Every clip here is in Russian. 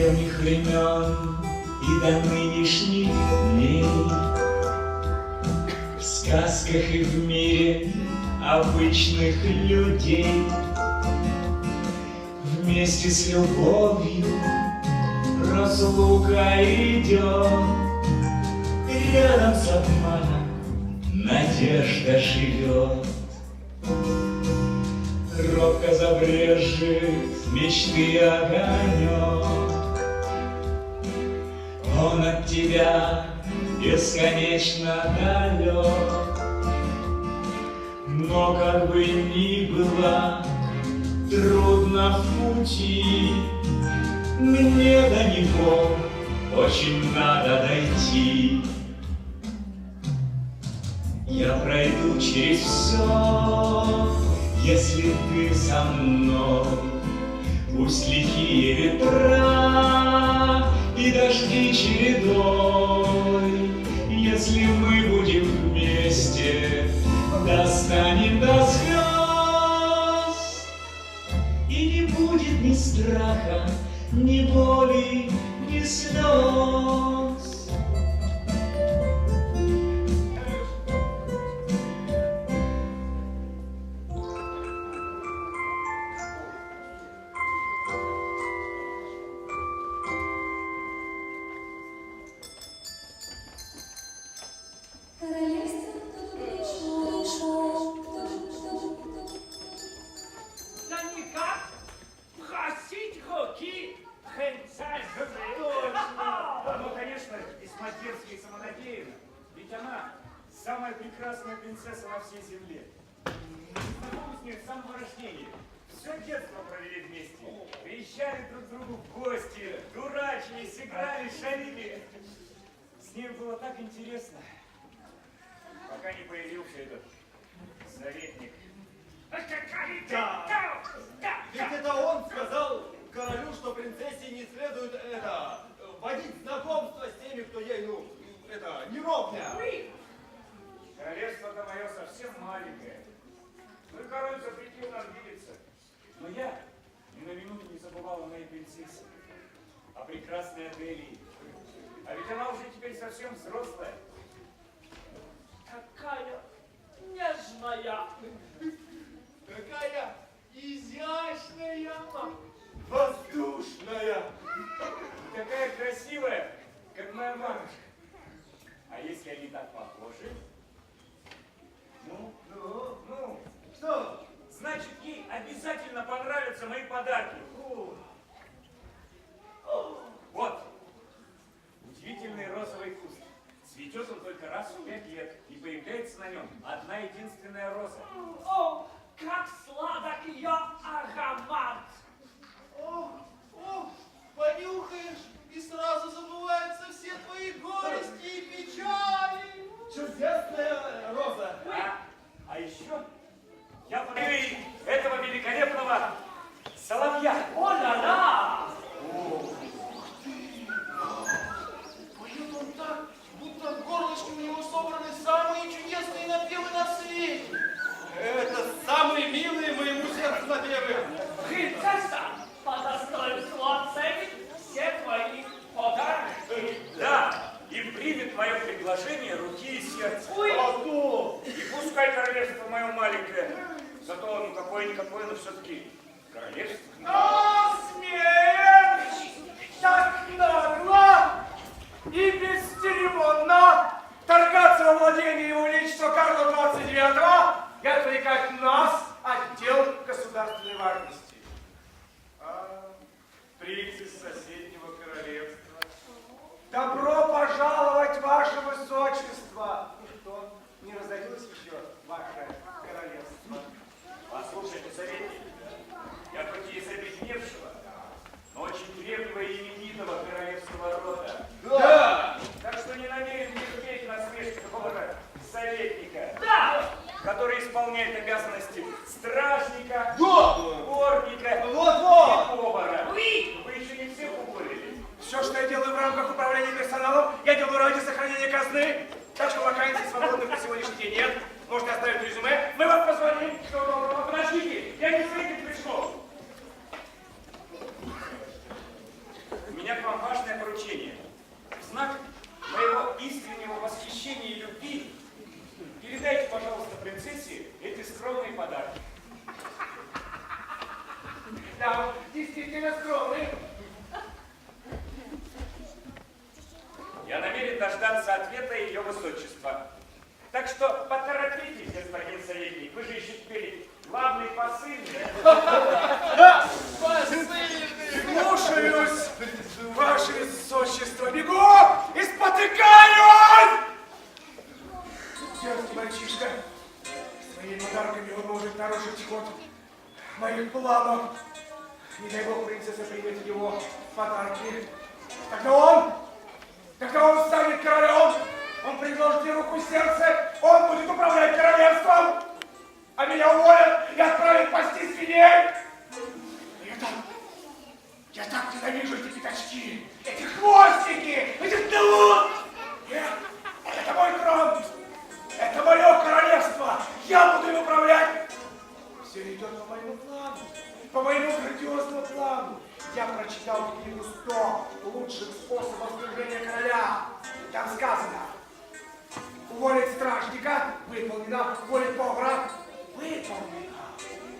древних времен и до нынешних дней. В сказках и в мире обычных людей вместе с любовью разлука идет. Рядом с обманом надежда живет. Робко забрежет мечты огонек. Он от тебя бесконечно далек. Но как бы ни было трудно в пути, мне до него очень надо дойти. Я пройду через все, если ты со мной. Пусть лихие ветра и дожди чередой, если мы будем вместе, достанем до слез. И не будет ни страха, ни боли, ни слез. Прекрасная принцесса на всей земле. Знакомы с ней с самого рождения. Все детство провели вместе. Приезжали друг к другу в гости, дурачились, играли, шалили. С ней было так интересно, пока не появился этот советник. Да. Ведь это он сказал королю, что принцессе не следует водить знакомство с теми, кто ей, не ровня. Королевство-то мое совсем маленькое. Ну и король запретил нам видеться. Но я ни на минуту не забывал о моей принцессе, о прекрасной Аделии. А ведь она уже теперь совсем взрослая. Какая нежная, Какая изящная, воздушная. И такая красивая, как моя мамочка. А если они так похожи? Ну, что? Значит, ей обязательно понравятся мои подарки. Вот, удивительный розовый куст. Цветет он только раз в 5 лет, и появляется на нем одна единственная роза. о, как сладок ее аромат! Понюхаешь, и сразу забываются все твои горести и печали. Чудесная роза. А еще я полюбил этого великолепного соловья. О-ля-ля! Поет он так, будто в горлышке у него собраны самые чудесные напевы на свете. Это самые милые моему сердцу напевы. Принцесса по достоинству оценит все твои подарки. Да, и примет мое предложение руки и сердца. А И пускай королевство мое маленькое, зато какое-никакое, но все-таки королевство. Смеешь так нагло и бесцеремонно торгаться во владении его величества Карла 29-го и отвлекать нас от дел государственной важности. принц из соседнего королевства. Добро пожаловать, ваше высочество! И что, не разорилось еще ваше королевство? Послушайте, советник, я хоть и из обедневшего, но очень древнего и именитого королевского рода. Да! Так что не намерен терпеть насмешки какого-то советника, Да! который исполняет обязанности стражника, Да! дворника Вот-вот! и повара. Oui! Вы еще не всех уволили. Все, что я делаю в рамках управления персоналом, я делаю ради сохранения казны. Так что вакансий свободных на сегодняшний день нет. Можете оставить резюме. Мы вам позвоним. Подождите, я не с этим пришел. меня к вам важное поручение. В знак моего искреннего восхищения и любви передайте, пожалуйста, принцессе эти скромные подарки. Да, действительно скромный. Я намерен дождаться ответа ее высочества. Так что поторопитесь, господин советник. Вы же еще теперь главный посыльный. Слушаюсь, ваше высочество. Бегу и спотыкаюсь! Дерзкий мальчишка. Своими подарками он может нарушить ход моих планов. Не дай бог принцесса примет его подарки. Когда он станет королем, он предложит мне руку и сердце, он будет управлять королевством, а меня уволят и отправят пасти свиней. Я так ненавижу эти пятачки, эти хвостики, этих дылут. Это мой трон, это мое королевство, я буду им управлять. Все идет по моему плану, по моему грандиозному плану. Я прочитал книгу 100 лучших способов служения короля. Там сказано: уволить стражника, выполнено, уволить повара, выполнено,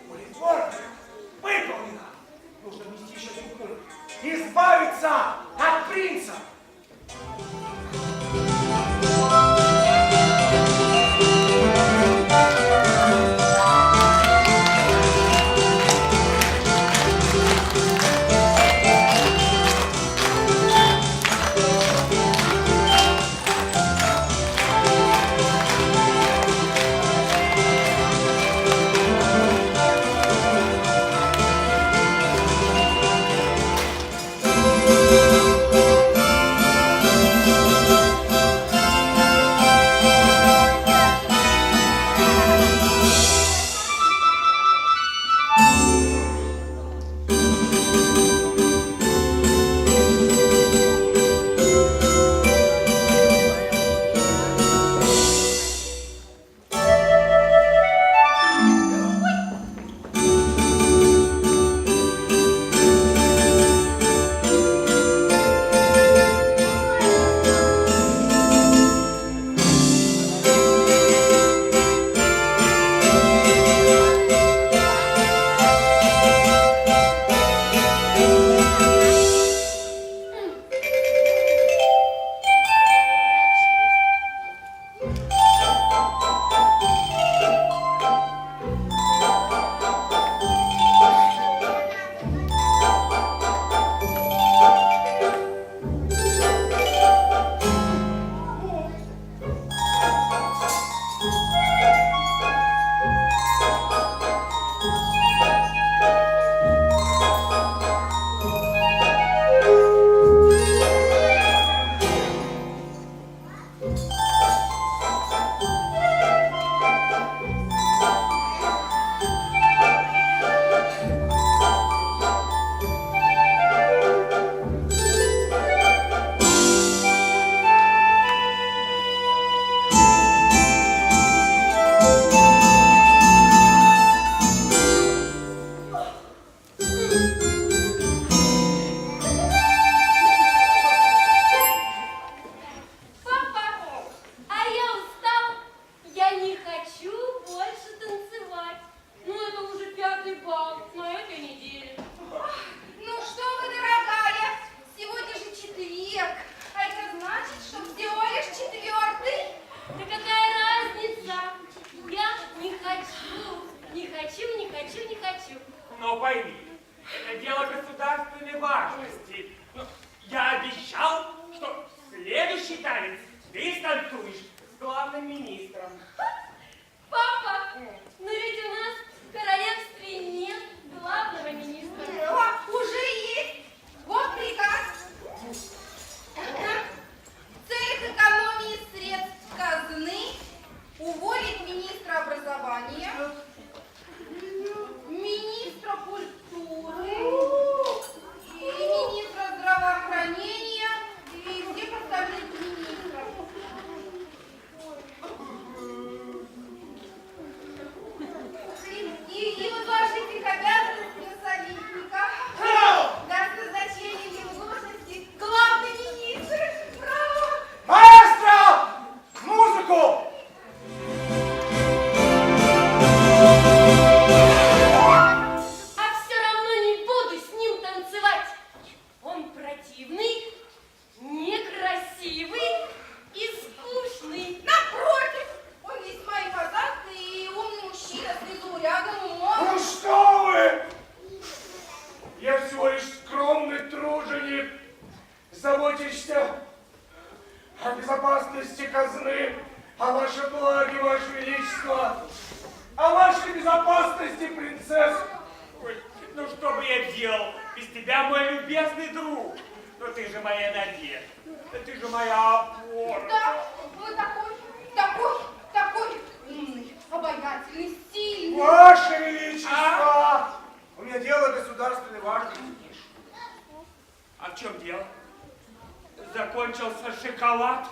уволить дворника, выполнено. Нужно внести еще один пункт. Избавиться от принца. Но пойми, это дело государственной важности. Но я обещал, что следующий танец ты станцуешь с главным министром. Папа, но ведь у нас в королевстве нет главного министра. Уже есть. Вот приказ. В целях экономии средств казны уволить министра образования, министра культуры и министра здравоохранения и всех остальных министров. заботишься о безопасности казны, о вашем благе, ваше величество, о вашей безопасности, принцесса. Ой, ну что бы я делал без тебя, мой любезный друг? Но ты же моя надежда, да ты же моя опора. Да, вы такой умный, обаятельный, сильный. Ваше величество, у меня дело государственной важности. А в чем дело? Закончился шоколад?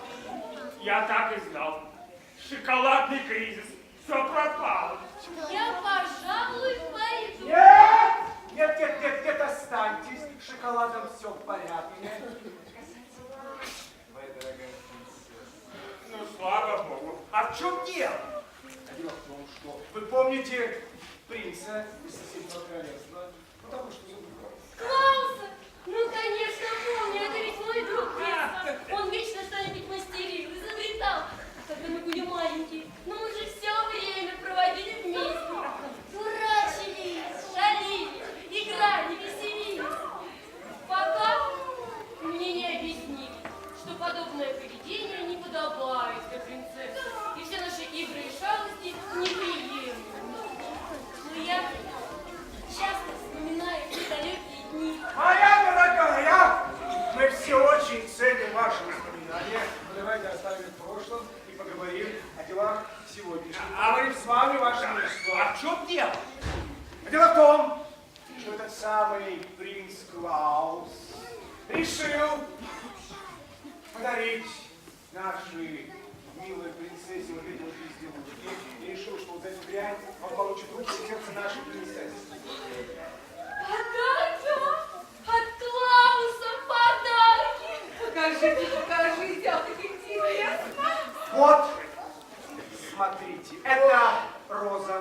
Я так и знал. Шоколадный кризис. Все пропало. Я, пожалуй, пойду. Нет, останьтесь. С шоколадом все в порядке. Моя дорогая принцесса. Ну, слава богу. А в чем дело? Дело в том, что вы помните принца из соседнего королевства? Ну, того, что забыл. Клауса? Ну, конечно, помню, это ведь мой друг принц. Он вечно что-нибудь мастерил, изобретал. Когда мы были маленькие, но мы же все время проводили вместе. Дурачились, шалили, играли, веселились. Пока мне не объяснили, что подобное поведение не подобает для принцессы. И все наши игры и шалости неприемлемы. Но я часто вспоминаю те далекие дни. Моя дорогая, мы все очень ценим ваши воспоминания. Но давайте оставим в прошлом и поговорим о делах сегодняшних. Поговорим с вами, ваше величество. А в чем дело? Дело в том, что этот самый принц Клаус решил подарить нашей милой принцессе вот эти вот безделушки. И решил, что вот за эту дрянь он получит руку и сердце нашей принцессы. Подарки? От Клауса подарки! Покажите, а так интересно. Вот, смотрите, это роза.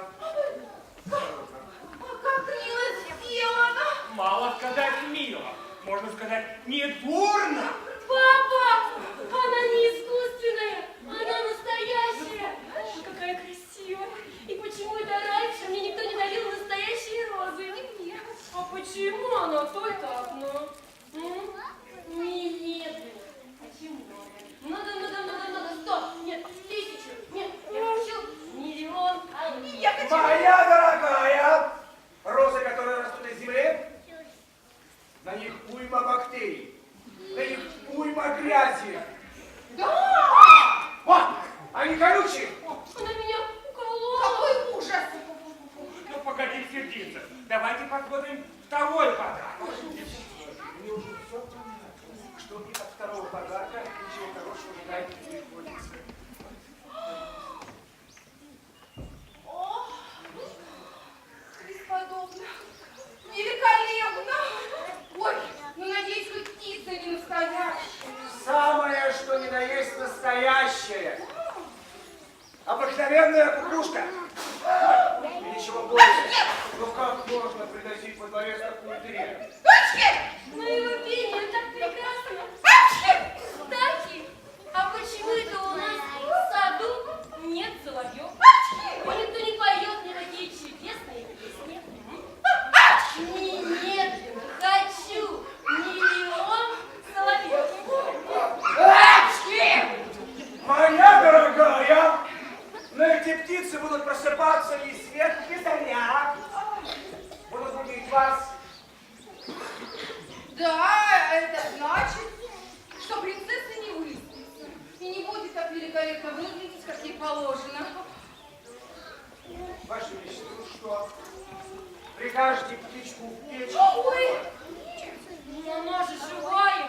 Как мило сделано. Мало сказать мило. Можно сказать, недурно. Папа! Она не искусственная, она настоящая! Ой, какая красивая! И почему это раньше мне никто не дарил настоящие розы? И мне. А почему она только одна? Немедленно. Почему? Много. 100, нет, 1000, нет, я хочу миллион, а Я хочу... Моя дорогая, розы, которые растут из земли, на них уйма бактерий, на них уйма грязи. Да! Вот, они колючие. Она меня уколола. Какой ужас! Ну, погоди сердиться. Давайте посмотрим второй подарок. Мне уже все понятно, что и от второго подарка ничего хорошего ждать не приходится. О, бесподобно, великолепно. Ой, ну надеюсь, хоть птица не настоящая. Самое, что ни на есть настоящее. Обыкновенная кукушка. И ничего больше. Ну как можно приносить во дворец такую дрянь? Дочки! Но его пение так прекрасно. Кстати, а почему это у нас в саду нет соловьев? И никто не поет мне такие чудесные песни? Немедленно хочу миллион соловьев. Моя дорогая, но эти птицы будут просыпаться ни свет, ни заря. Будут будить вас. Да, это значит, что принцесса не выспится и не будет так великолепно выглядеть, как ей положено. Ваше Величество, ну что, прикажете птичку в печь? Ой! Но она же живая.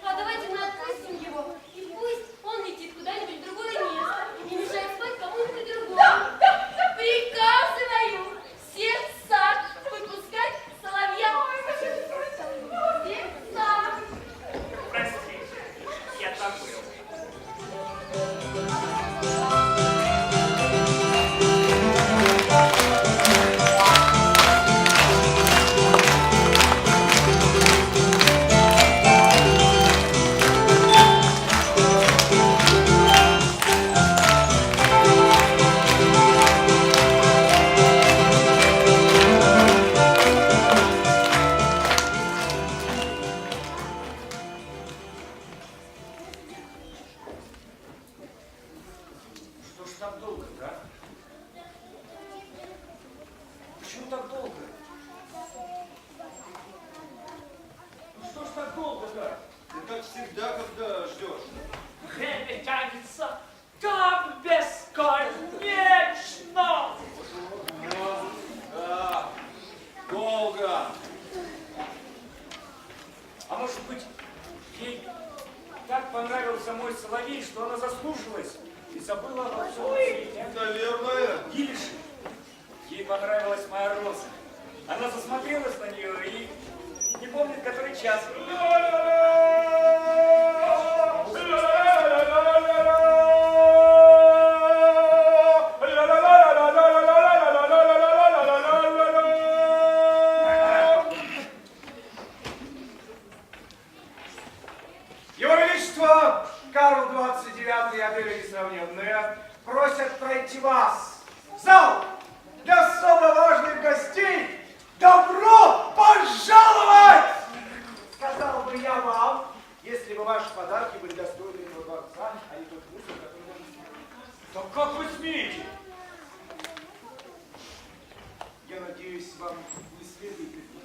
А давайте мы отпустим его, и пусть он летит куда-нибудь в другое место и мешает спать кому-нибудь другому. Приказываю всех в сад выпускать соловья. Всех в сад. Простите, я забыл. Ты как всегда, когда ждешь. Время тянется так бесконечно. Да, долго. А может быть, ей так понравился мой соловей, что она заслушалась и забыла обо всем на свете. Наверное. Или же ей понравилась моя роза. Она засмотрелась на нее и не помнит, который час. Его Величество Карл 29 и Аделя Несравненная просят пройти вас в зал для особо важных гостей. Добро пожаловать! Сказал бы я вам, если бы ваши подарки были достойны этого дворца, а не тот мусор, который вы несете. Да как вы смеете? Я надеюсь, вам не следует идти.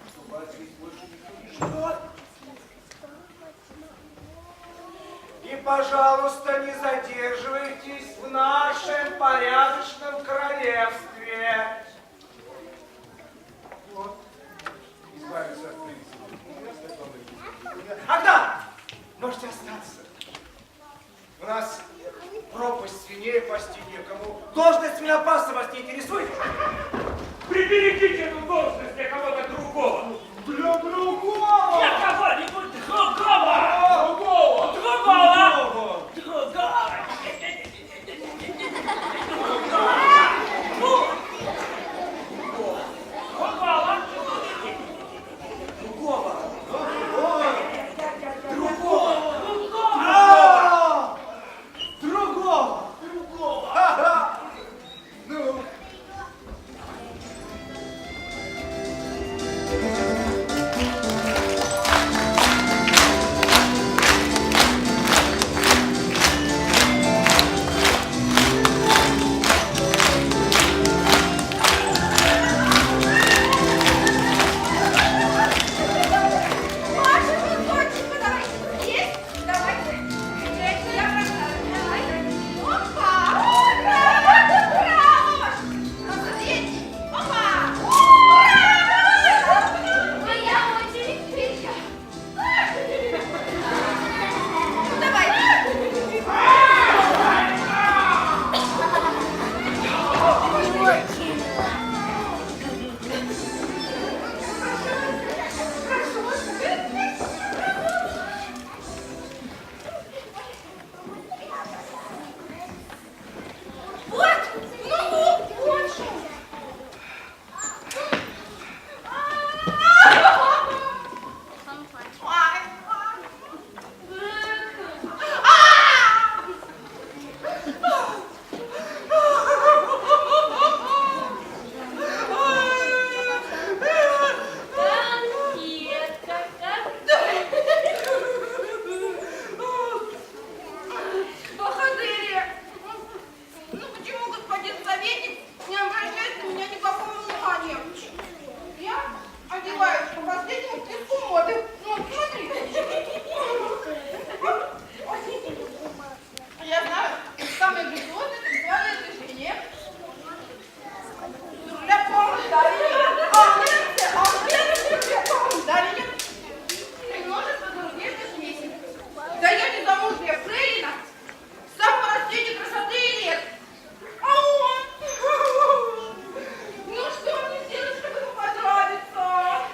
Что вас здесь больше никто не ждет. И, пожалуйста, не задерживайтесь в нашем порядочном королевстве. Вот. Избавиться от принципа. Ага! Можете остаться. У нас пропасть свиней пасти некому. Должность свинопаса вас не интересует? Приберегите эту должность для кого-то другого. Для другого! Для кого-нибудь другого! Другого! Другого! Другого! Другого! Ха-ха! Ну. Маша, красоточка, давайте есть, давайте. Я бросаю, давай. Опа, ура, ура, смотрите, опа, ура, моя очередь, Федя. Вот, ну, больше. Конфетка, Бахадыри! Ну почему господин советник не обращает на меня никакого внимания? Я одеваюсь по последнему списку моды. Ну, смотрите. Я знаю, самое грациозное танцевальное движение. Для помощи дарили и множество других смесей. Да я не замужняя фрейлина, самого растения красоты и лет. А он? Ну что мне сделать, чтобы ему понравиться?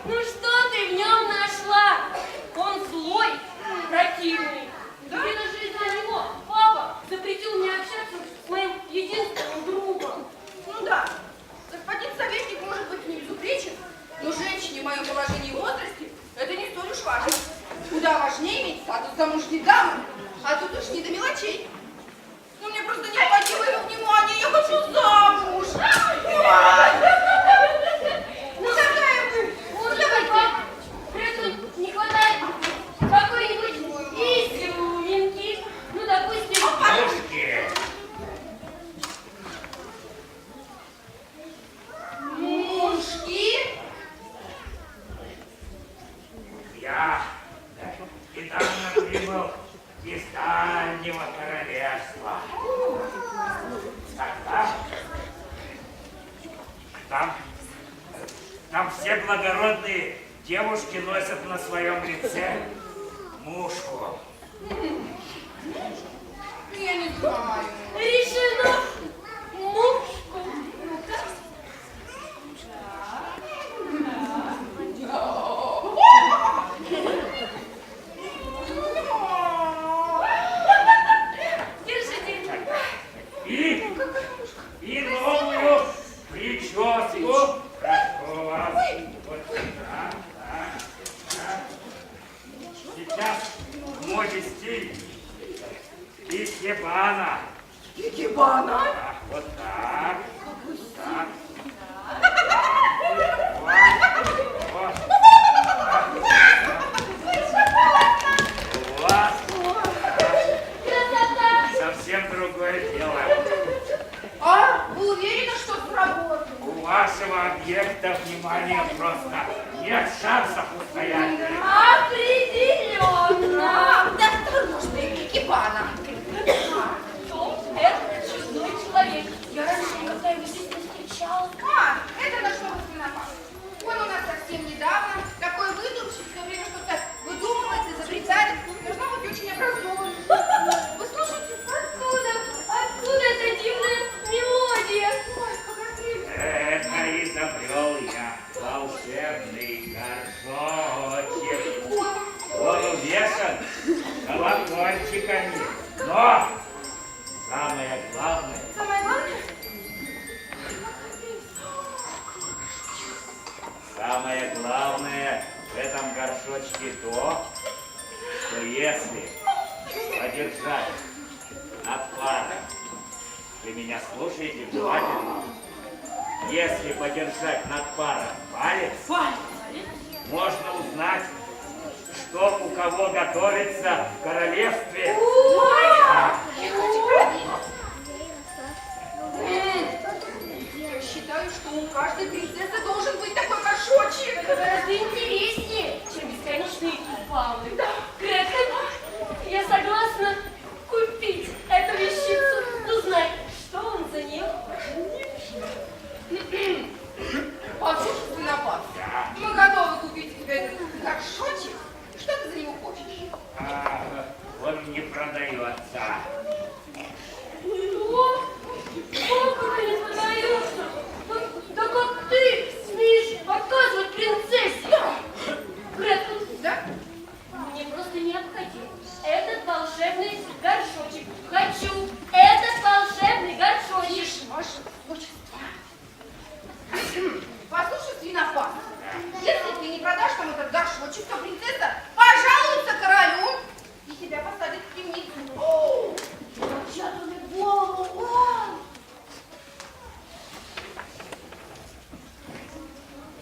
ну что ты в нем нашла? Он злой, противный. Да? И даже из-за него папа запретил мне общаться с моим единственным другом. Ну да, господин советник может быть не безупречен, но женщине в моем положении и возрасте это не столь уж важно. Куда важнее иметь статус замужней дамы, а тут уж не до мелочей. Ну мне просто необходимо его внимание, я хочу замуж. Ну какая вы? Вот давайте, просто не хватает какой-нибудь изюминки. Ну, допустим, Мужки? Я прибыл из дальнего королевства. Там все благородные девушки носят на своем лице мушку. Я не знаю. Решено. Мушку. Ну-ка. Держите. И новую прическу. Прошу вас. Вот сюда. Сейчас в моде стиль икебана. Икебана? Так, вот так. Так. Красота. Совсем другое дело. А, вы уверены, что сработает? У вашего объекта внимания просто нет шансов устоять. Определенно. Да, осторожно, икебана. Кто этот чудной человек? Я раньше никогда его здесь не встречала. Это наш новый свинопас. Он у нас совсем недавно. Такой выдумщик, все время что-то выдумывает, изобретает. Должна быть очень образованным. Вы слушайте, Откуда эта дивная мелодия? ой, какая прелесть. Это изобрел я, волшебный горшочек. Он увешан колокольчиками. Но самое главное, Самое главное? самое главное в этом горшочке то, что если подержать над паром, вы меня слушаете внимательно, если подержать над паром палец, можно узнать, что у кого готовится в королевстве. Я считаю, что у каждой принцессы должен быть такой горшочек. Это гораздо интереснее, чем бесконечные баллы. Гретхен, я согласна купить эту вещицу. Узнай, что он за нее. Послушай, свинопас, мы готовы купить тебе этот горшочек. Что ты за него хочешь? Он не продается. Что? Как это не продается? Да как ты смеешь отказывать принцессе? Гретхен, Да? мне просто необходим этот волшебный горшочек. Хочу этот волшебный горшочек. Тише, ваше высочество. Послушай, свинопас, если ты не продашь нам этот горшочек, то принцесса пожалуется королю и тебя посадят в темницу. Чья-то мне голову.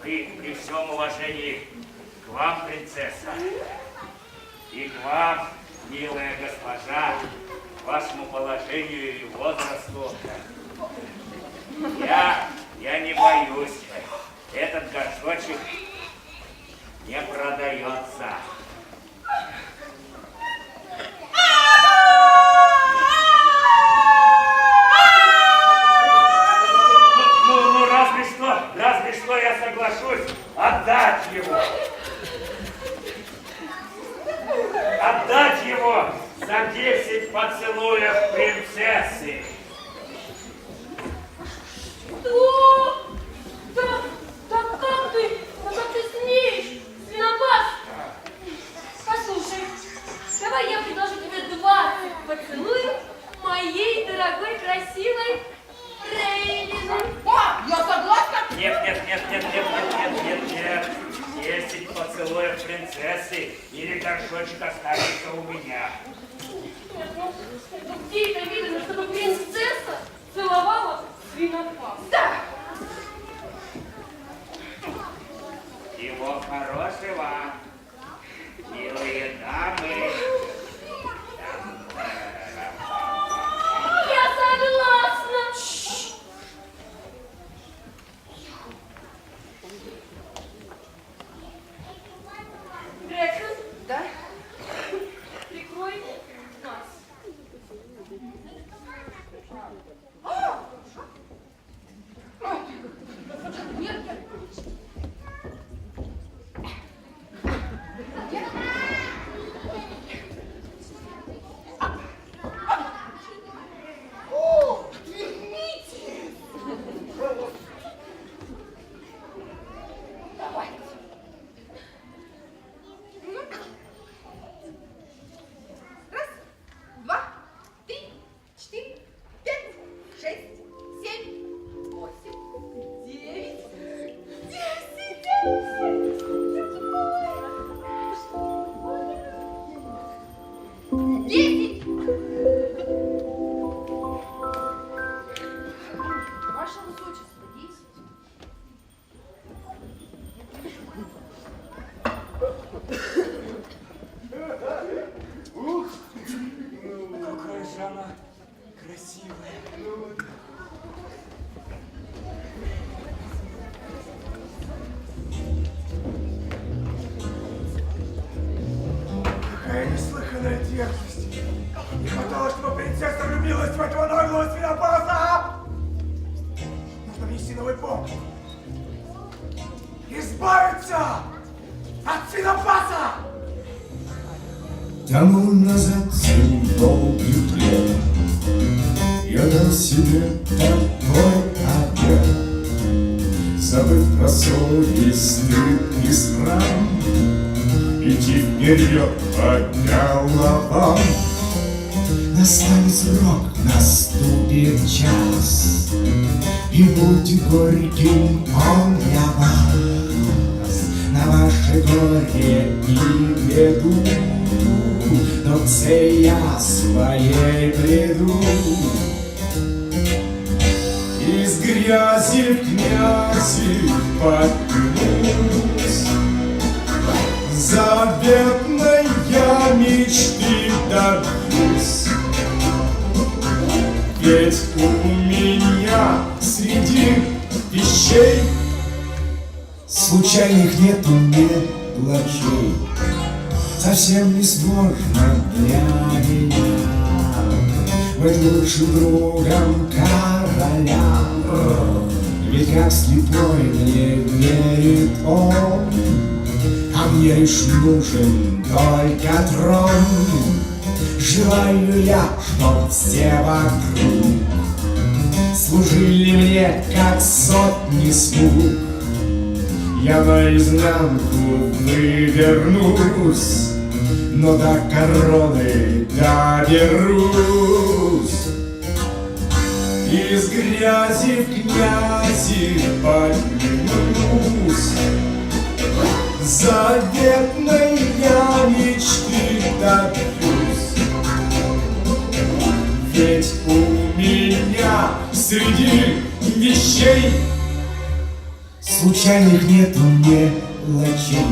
При всем уважении к вам, принцесса, и к вам, милая госпожа, вашему положению и возрасту, я не боюсь. Этот горшочек не продается. Ну, разве что я соглашусь отдать его. Отдать его за 10 поцелуев принцессы. Что? Да как ты смеешь, свинопас? Послушай, давай я предложу тебе 20 поцелуев моей дорогой, красивой Фрейлины. Я согласна. Нет. 10 поцелуев принцессы или горшочек останется у меня. Где это видно, чтобы принцесса целовала свинопас? Да. Всего хорошего, милые дамы. Я согласна. Гретхен, Да? прикрой Какая неслыханная дерзость! Не хватало, чтобы принцесса влюбилась в этого наглого свинопаса! Нужно внести новый бог. Избавиться от свинопаса! Тому назад долгий плен я дал себе такой обед, забыв про совесть, стыд и срам, идти вперед по головам. Настанет срок, наступит час, и будет горьким он для вас. На ваше горе и беду, но це я своей приду. Из грязи в князи поднимусь, заветной я мечты добьюсь. Ведь у меня среди вещей случайных нету мелочей. Совсем не сложно для меня быть лучшим другом короля. Ведь как слепой мне верит он, а мне лишь нужен только трон. Желаю я, чтоб все вокруг служили мне, как сотни слуг. Я наизнанку вывернусь, но до короны доберусь. Из грязи в князи поднимусь, заветной я мечты добьюсь. Ведь у меня среди вещей случайных нету мелочей.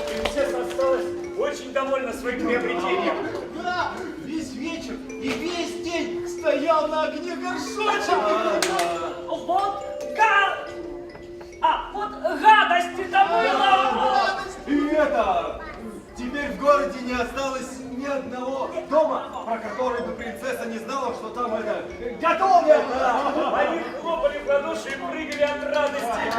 Принцесса осталась очень довольна своим приобретением. Да, весь вечер и весь день стоял на огне горшочек. Вот вот гадости-то было! И это, теперь в городе не осталось ни одного дома, про который бы принцесса не знала, что там это готово. Они хлопали в ладоши и прыгали от радости.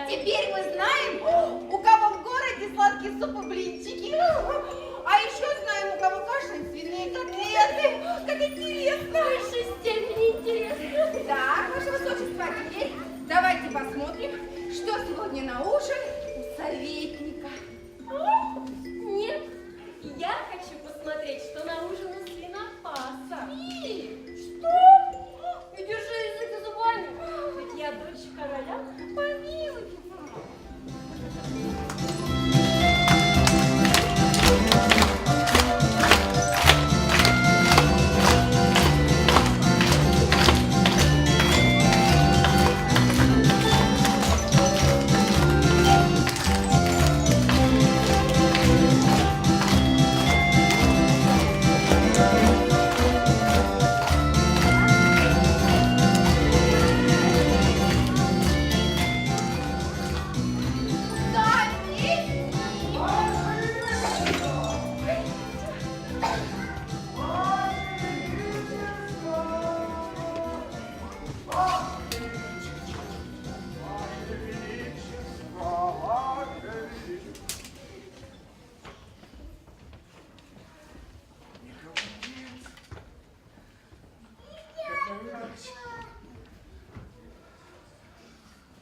Теперь мы знаем, у кого в городе сладкие супы, блинчики. А еще знаем, у кого каша и свиные котлеты. Как интересно. В высшей степени интересно. Так, ваше высочество, а теперь давайте посмотрим, что сегодня на ужин у советника. Нет, я хочу посмотреть, что на ужин у свинопаса. Что? Не держи язык за зубами, ведь я дочь короля. Помилуй.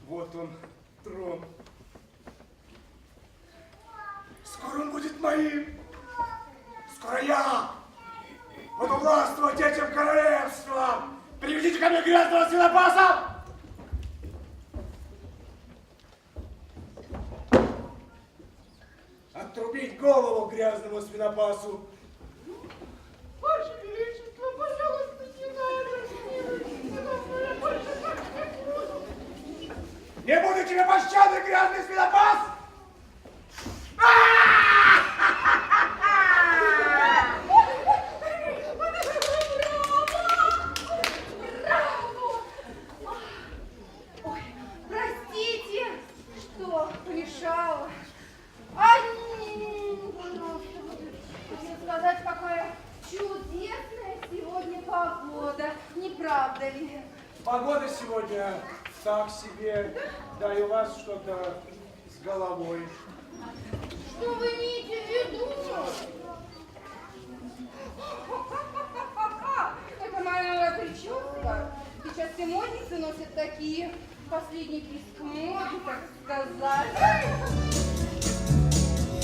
Вот он, трон. Скоро он будет моим. Скоро я буду властвовать этим королевством. Приведите ко мне грязного свинопаса. Отрубить голову грязному свинопасу. Ваше Величество, пожалуйста, не надо. Не буду тебе пощады, грязный свинопас! правда ли? Погода сегодня так себе, да и у вас что-то с головой. Что вы имеете в виду? Это моя новая прическа. Сейчас все модницы носят такие последние писк моды, так сказать.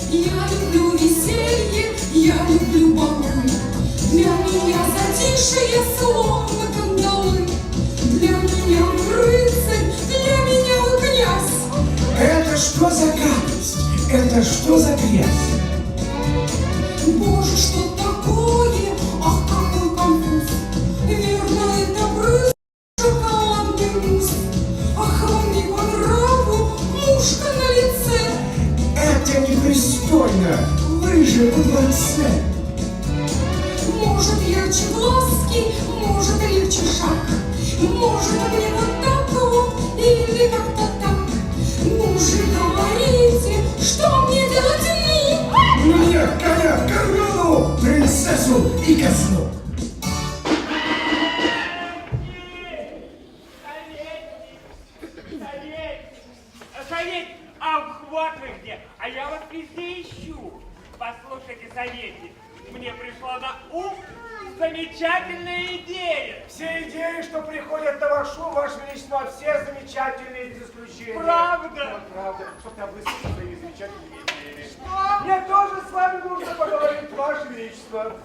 Я люблю веселье, я люблю баллы. Для меня затишье словно кандалы. Для меня он рыцарь, для меня он князь. Это что за гадость? Это что за грязь? Боже, что такое? Ах, какой конфуз! Верно, это брызг шоколадный мусс. Ах, вам не по нраву мушка на лице. Это непристойно! Вы же во дворце! Может, ярче глазки, может, легче шаг. Может, мне вот так вот или как-то так. Ну же, говорите, что мне делать Мне коня, корону, принцессу и казну! Советник, ах, вот вы где, а я вас везде ищу. Послушайте, советник, мне пришла на ум замечательная идея. Все идеи, что приходят на ваш ум, Ваше Величество, все замечательные без исключения. Правда? Вот правда. Что ты облысился своими замечательными идеями? Мне тоже с вами нужно поговорить, Ваше Величество.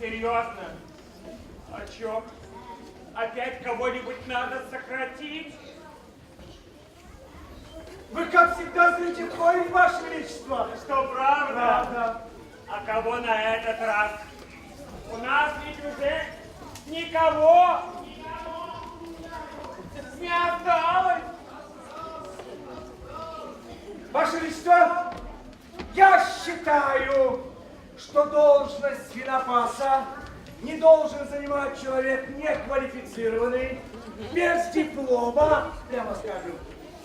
Серьезно? О чем? Опять кого-нибудь надо сократить? Вы, как всегда, зрите корень, Ваше Величество. Что, правда? Правда. А кого на этот раз? У нас ведь уже никого не осталось. Ваше Величество, я считаю, что должность свинопаса не должен занимать человек неквалифицированный, без диплома, прямо скажем,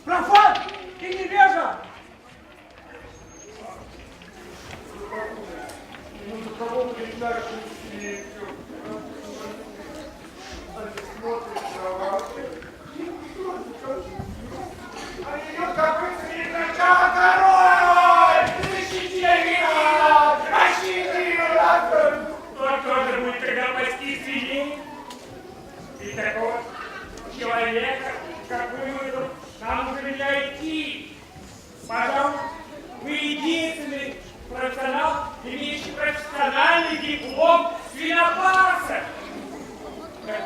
профан и невежа. Ну, за кого вы летаешь на свете? Смотришь на вас. А ее как рыцарь начало король! Защити меня! Защити меня! Кто же будет тогда пасти свиней? И такого человека, как вы, нам нужно меня идти. Пожалуй, вы единственный профессионал, имеющий профессиональный диплом свинопаса.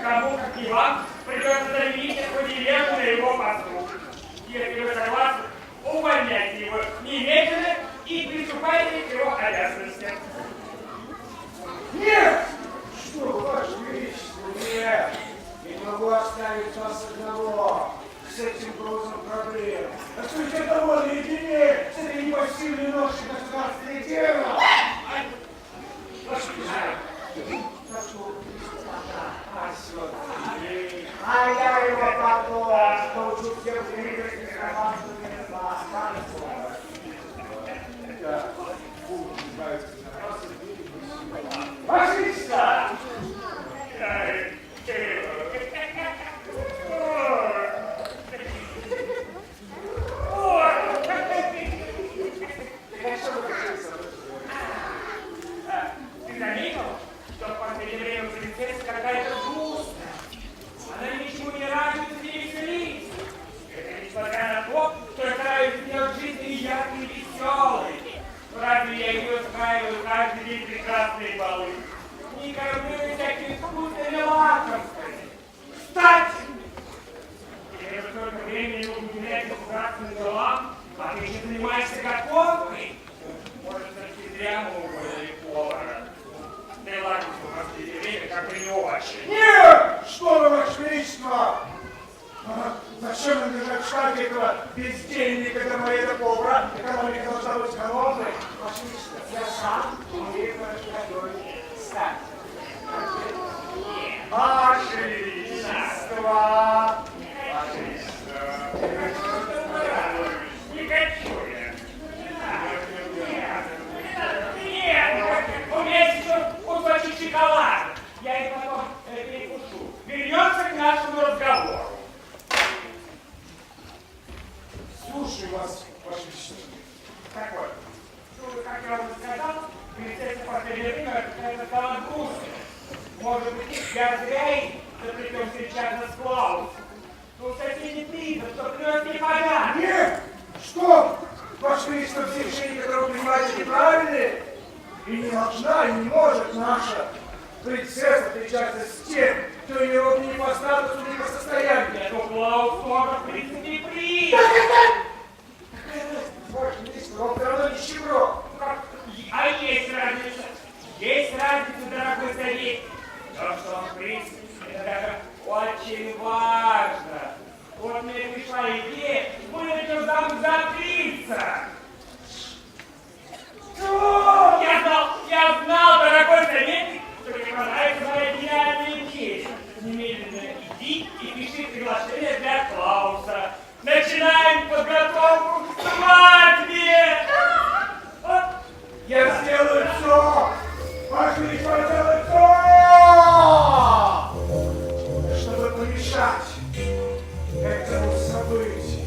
Кому, как и вам, придется заменить эту деревню на его посту. Если вы согласны, увольняйте его немедленно и приступайте к его обязанностям. Нет! Что, Ваше Величество, нет! Не могу оставить вас одного с этим грузом проблем. Оставьте одного наедине с этой непосильной ношей государственной темы. Прошу. А я его потом научу всем двигаться командными знаками. Да. Ваше Величество! Ты заметил, что в последнее время принцесса какая-то грустная? Она ничего не радует и не веселится. Это несмотря на то, что я стараюсь сделать жизнь яркой и веселой. Разве я ее устраиваю каждый день прекрасные балы? Не кормлю всякими вкусными лакомствами. Кстати, я уже столько времени уделяю государственным делам, а ты не занимаешься готовкой. Может, все-таки зря мы уволили повара. Да и лакомство в последнее время как бы не очень. Нет! Что вы, Ваше Величество! Зачем нам держать в штате этого бездельника Домоеда повара? Экономика должна быть холодной. Ваше Величество, я сам умею готовить. Кстати. Ваше Величество! Ваше Величество! Не хочу я. Нет, у меня еще кусочек шоколада. Я их потом перекушу. последнее время какая-то стала грустной. Может быть, я зря и запретил встречаться с Клаусом. Ну, соседи придут, что принес не подарок. Нет! Что? Ваше Величество, все решения, которые вы принимаете, неправильные. И не должна, и не может наша принцесса встречаться с тем, кто ее ровно не по статусу, не по состоянию. Это Клаус может, в принципе, и приедет. Какая разница, Ваше Величество, вам все равно нищеброд. А есть разница. Есть разница, дорогой советник. То, что он, в принципе, это даже очень важно. Вот мне пришла идея, будем там закрыться. Я знал, дорогой советник, что тебе понравится моя гениальная идея. Немедленно иди и пиши приглашение для Клауса. Начинаем подготовку к свадьбе! Я сделаю все! Ваше Величество, я сделаю все! Чтобы помешать этому событию.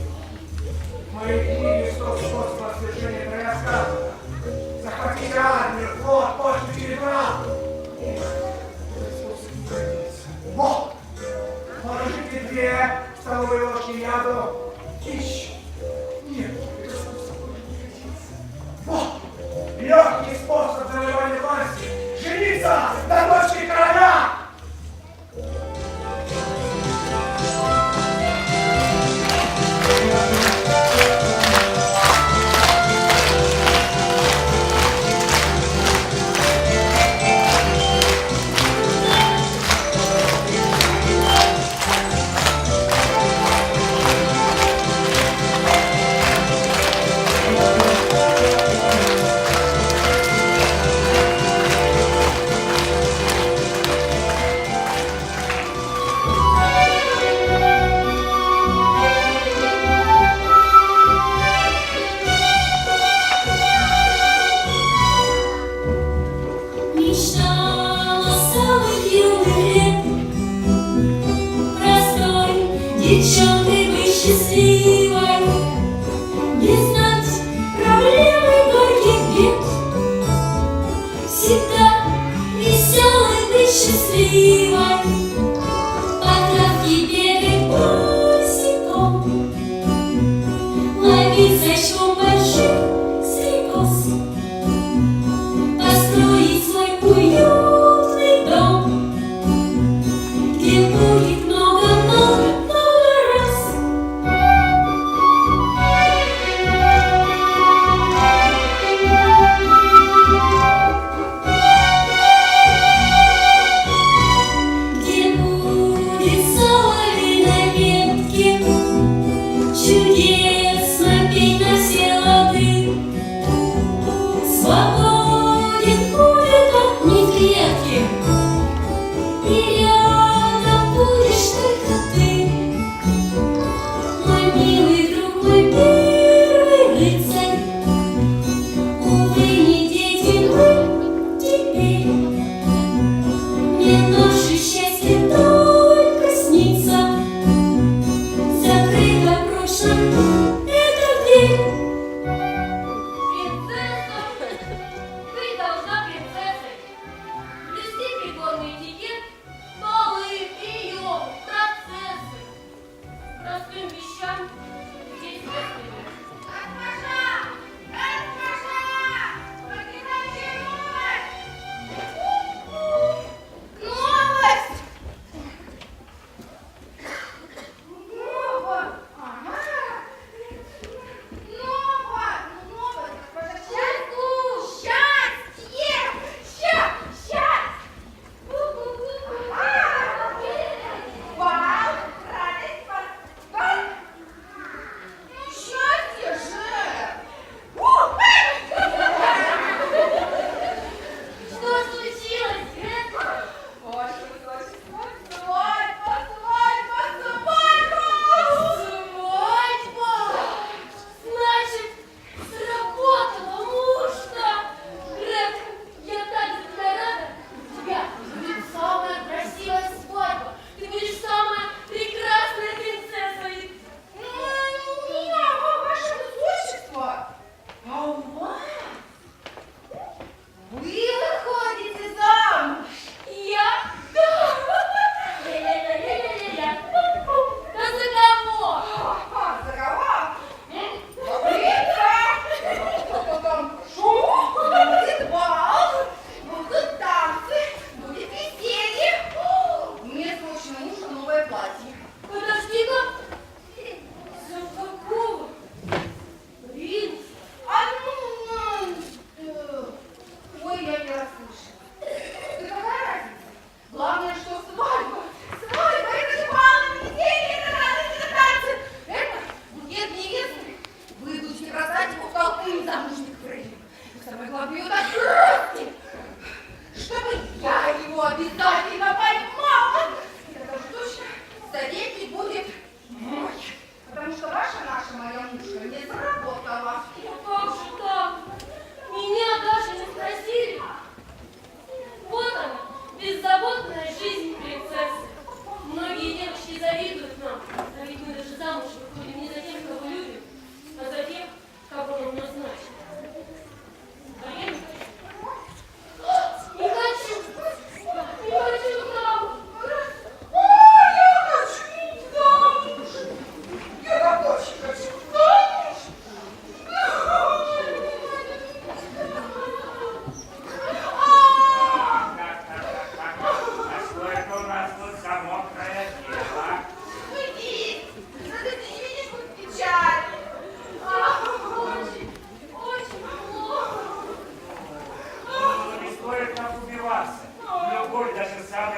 В моей книге 100 способов свержения это рассказано. Захватите армию, флот, почту, телеграф. Этот способ не годится. Вот! Положите 2 столовые ложки яду. Еще. Нет, это способ не годится. Вот! Легкий способ завоевания власти. Жениться на дочке короля! Мечтала с самых юных лет простой девчонкой быть счастливой, не знать проблемы горьких бед, всегда веселой быть счастливой, по травке бегать босиком, ловить зайчком больших стрекоз, построить свой уютный дом, где будет много-много раз. Где будет соловей напев,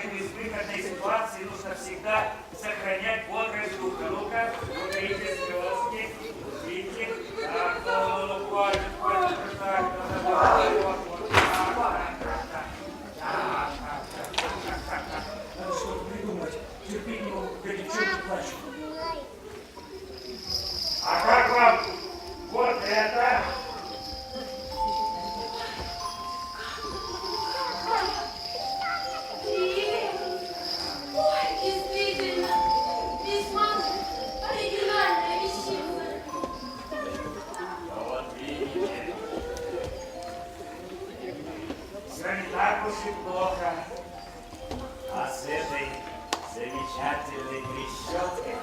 в безвыходной ситуации нужно всегда сохранять бодрость духа. Ну-ка, утрите слезки, утрите. Так, ну, хватит, так, Надо что-то придумать. Терпеть не могу, когда девчонки плачут. А как вам вот это? Ой, действительно, весьма оригинальная вещица. Ну вот видите, все не так уж и плохо. А с этой замечательной трещоткой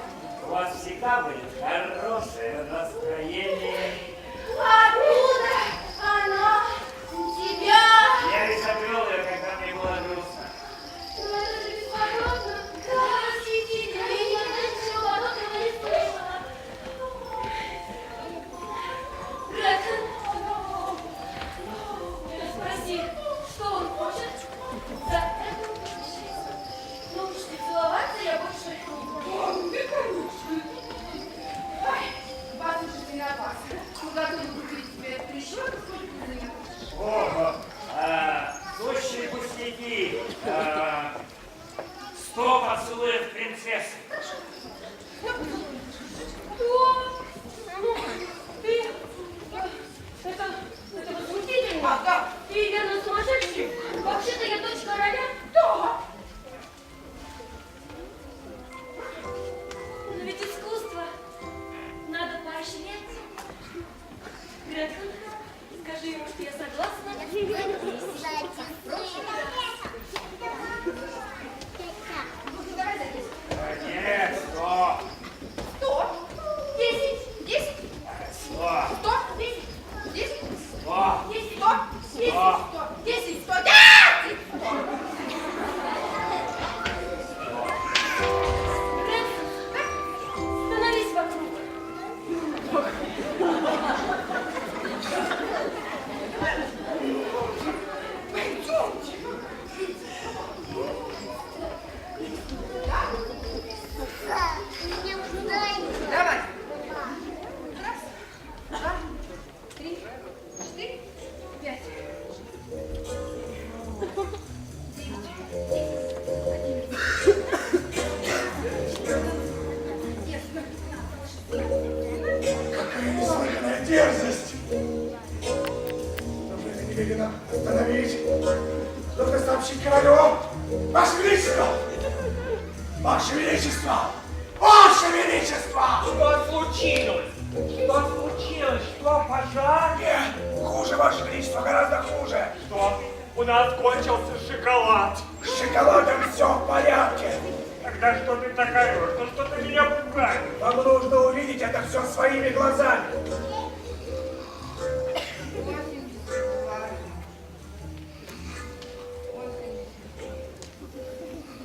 у вас всегда будет хорошее настроение. Откуда она у тебя? Я изобрел ее, когда мне было грустно. Ну, это же бесподобно. Восхитительно. И я ничего подобного не слышала. Гретхен, спроси, что он хочет? За это ну уж не целоваться я больше не буду. Ой, вас уже виноват. Мы готовы выкурить тебе эту трещотку, сколько ты за нее хочешь. Ого, сущие пустяки. 100 поцелуев принцессы. Что? Ну, ты... Это возмутительно. А, да. Ты верно сумасшедший? Вообще-то я дочь короля. Да. Но ведь искусство надо поощрять. Гретхен, скажи ему, что я согласна. Ну, давай за 10. Нет, 100. 100. 10. 10. 100. 100. 10. 10. 100. 10. 100. 10. 100. 10. 100. 10. Гретхен, становись вокруг. Пойдемте. Давай. Раз, два, три, 4, 5. 9, 10. Какая несмотренная дерзость! Нужно это немедленно остановить. Нужно сообщить королю. Ваше Величество! Ваше Величество! Ваше Величество! Что случилось? Что случилось? Что, пожар? Нет, хуже, Ваше Величество, гораздо хуже. Что? У нас кончился шоколад. С шоколадом все в порядке. Тогда что ты такая? Ну что ты меня пугаешь? Вам нужно увидеть это все своими глазами.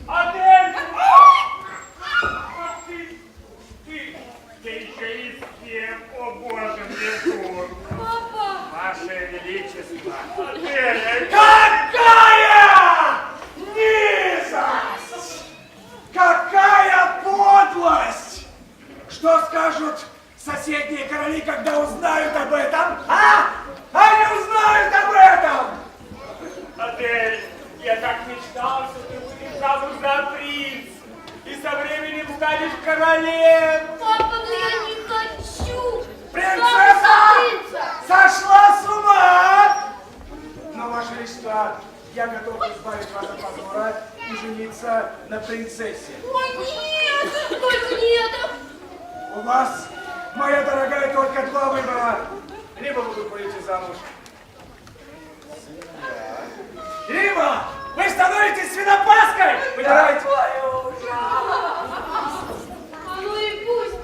Адель! Ты еще и с кем? О боже, мне дурно. Папа! Ваше Величество. Адель! Какая низость! Какая подлость! Что скажут соседние короли, когда узнают об этом? А? Они узнают об этом! Адель, я так мечтал, что ты будешь замуж за принц. И со временем станешь королем. Папа, ну я не хочу! Принцесса сошла с ума! Но, Ваше Величество, я готов избавить вас от позора и жениться на принцессе. Ой, нет! Только не это! У вас, моя дорогая, только два выбора. Либо вы выходите замуж, либо вы становитесь свинопаской! Выбирайте! А ну и пусть!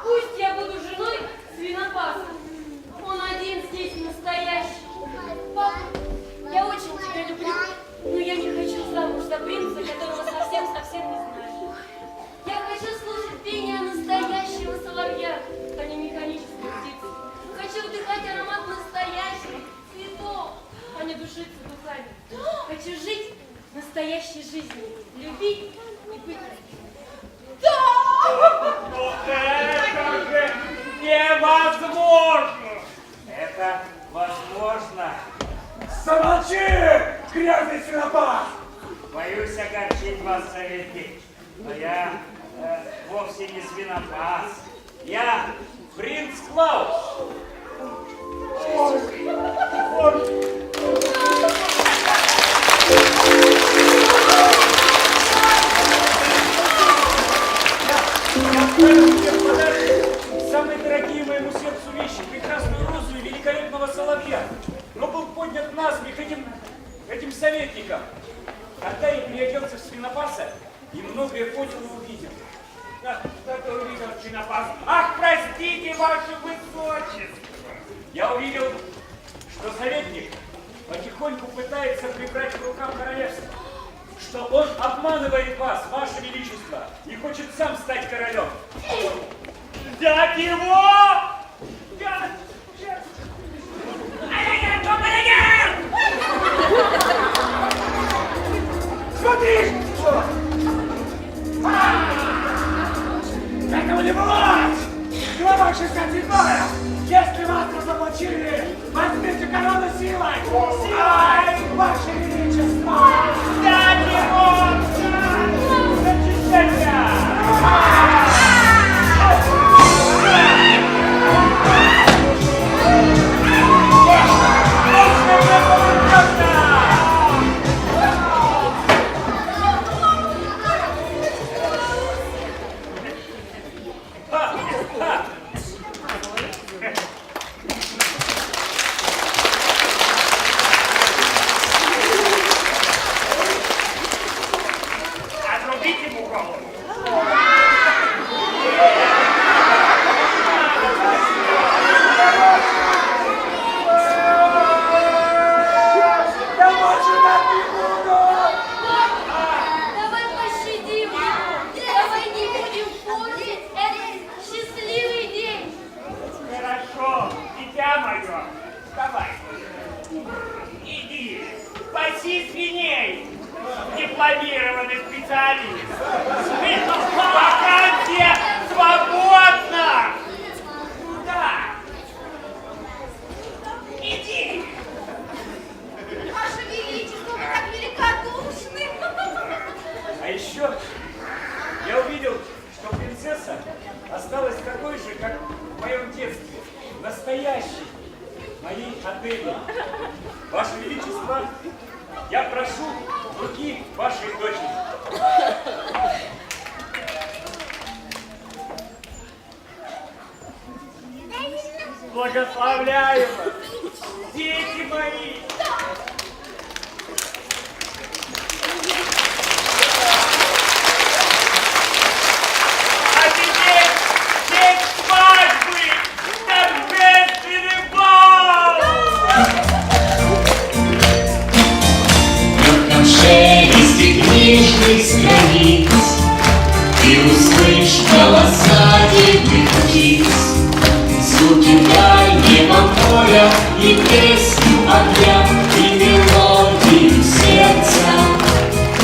Пусть я буду женой свинопаса. Он один здесь настоящий. Папа, я очень тебя люблю, но я не хочу замуж за принца, которого совсем-совсем не знаю. Я хочу слушать пение настоящего соловья, а не механической птицы. Хочу вдыхать аромат настоящих цветов, а не душиться духами. Хочу жить настоящим. настоящей жизни любить и быть. Ну это же невозможно! Это возможно. Замолчи, грязный свинопас! Боюсь огорчить вас, советник, но я вовсе не свинопас. Я принц Клаус. Я отправил тебе в подарок самые дорогие моему сердцу вещи, прекрасную розу и великолепного соловья. Но был поднят насмех этим советником. Когда я переоделся в свинопаса, и многое понял и увидел. Что ты увидел, свинопас? Ах, простите, ваше высочество! Я увидел, что советник потихоньку пытается прибрать к рукам королевство. Что он обманывает вас, ваше величество, и хочет сам стать королем. Взять его! Смотри! Что? Этого не бывает! Глава 62! Если вас разоблачили, возьмите корону силой! Силой, ваше величество! Взять его! Зачищайся! Отрубите ему голову! Я больше так не буду! Давай пощадим его. Давай не будем портить этот счастливый день. Хорошо, дитя мое, давай. Иди, паси свиней, дипломированный специалист. Вакансия свободна! Да. Иди. Ваше Величество, вы так великодушны. А еще я увидел, что принцесса осталась такой же, как в моем детстве, настоящей, моей Аделе. Ваше Величество, я прошу руки вашей дочери. Благословляю вас, дети мои. А теперь день свадьбы, торжественный бал! В шелесте книжных страниц ты услышь голоса дивных птиц, звуки дальнего поля и песню огня, и мелодию сердца,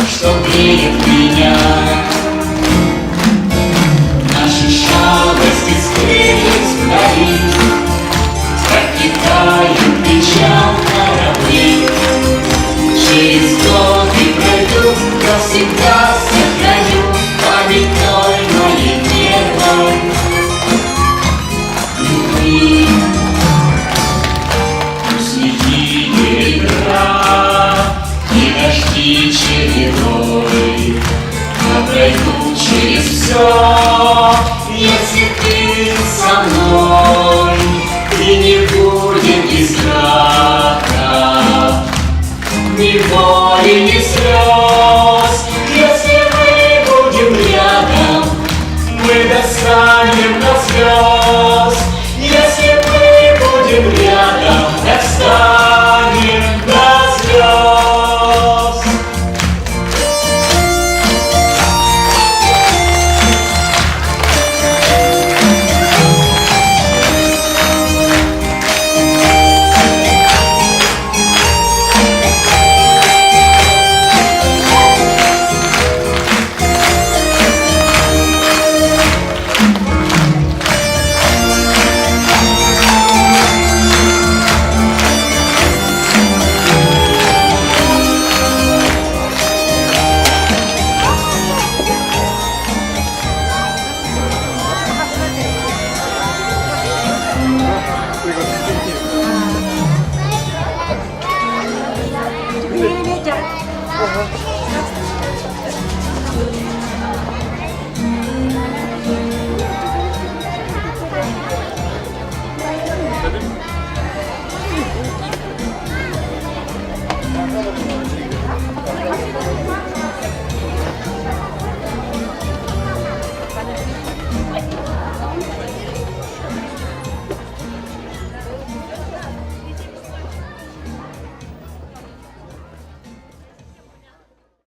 что греет меня. Наши шалости скрылись вдали, покидают печаль корабли. Через годы пройду, но всегда сохраню память той моей первой любви. Пусть летит игра и дожди чередой, я пройду через все, если ты со мной, и не будет ни страха, ни боли, ни слез. Если мы будем рядом, мы достанем до слез. Если мы будем рядом, достанем до слез. Ага.